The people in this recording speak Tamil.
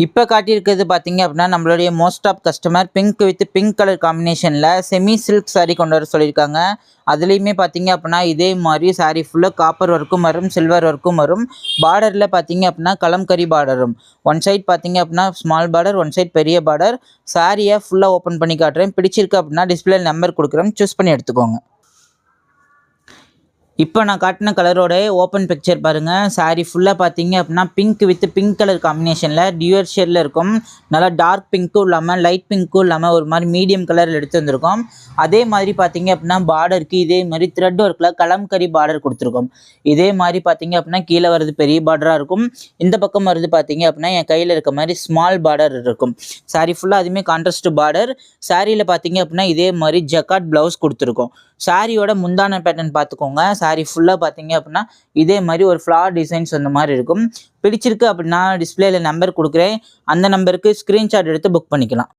இப்போ காட்டியிருக்கிறது பார்த்தீங்க அப்படின்னா நம்மளுடைய most of customer pink with pink colour காம்பினேஷனில் செமி சில்க் சாரீ கொண்டு வர சொல்லியிருக்காங்க. அதுலேயுமே பார்த்தீங்க அப்படின்னா இதே மாதிரி சாரீ ஃபுல்லாக காப்பர் ஒர்க்கும் வரும், சில்வர் ஒர்க்கும் வரும். பார்டரில் பார்த்தீங்க அப்படின்னா கலம்கரி பார்டரும். ஒன் சைட் பார்த்தீங்க அப்படின்னா ஸ்மால் பார்டர், ஒன் சைட் பெரிய பார்டர். சாரியை ஃபுல்லாக ஓப்பன் பண்ணி காட்டுறேன். பிடிச்சிருக்கு அப்படின்னா டிஸ்பிளே நம்பர் கொடுக்குறேன், சூஸ் பண்ணி எடுத்துக்கோங்க. இப்போ நான் காட்டின கலரோட ஓப்பன் பிக்சர் பாருங்கள். சாரீ ஃபுல்லாக பார்த்தீங்க அப்படின்னா பிங்க் வித் பிங்க் கலர் காம்பினேஷனில் டியூர் ஷேடில் இருக்கும். நல்லா டார்க் பிங்க்கும் இல்லாமல் லைட் பிங்க்கும் இல்லாமல் ஒரு மாதிரி மீடியம் கலரில் எடுத்து வந்திருக்கோம். அதே மாதிரி பார்த்தீங்க அப்படின்னா பார்டருக்கு இதே மாதிரி த்ரெட் ஒர்க்கில் கலம்கரி பார்டர் கொடுத்துருக்கோம். இதே மாதிரி பார்த்தீங்க அப்படின்னா கீழே வருது பெரிய பார்டராக இருக்கும். இந்த பக்கம் வருது பார்த்தீங்க அப்படின்னா என் கையில் இருக்க மாதிரி ஸ்மால் பார்டர் இருக்கும். சாரீ ஃபுல்லாக அதுவுமே கான்ட்ராஸ்ட் பார்டர். சாரியில் பார்த்தீங்க அப்படின்னா இதே மாதிரி ஜக்காட் ப்ளவுஸ் கொடுத்துருக்கோம். சாரியோட முந்தான பேட்டர்ன் பார்த்துக்கோங்க. சாரி ஃபுல்லாக பார்த்தீங்க அப்படின்னா இதே மாதிரி ஒரு ஃப்ளார் டிசைன்ஸ் அந்த மாதிரி இருக்கும். பிடிச்சிருக்கு அப்படின்னா டிஸ்பிளேல நம்பர் கொடுக்குறேன். அந்த நம்பருக்கு ஸ்க்ரீன்ஷாட் எடுத்து புக் பண்ணிக்கலாம்.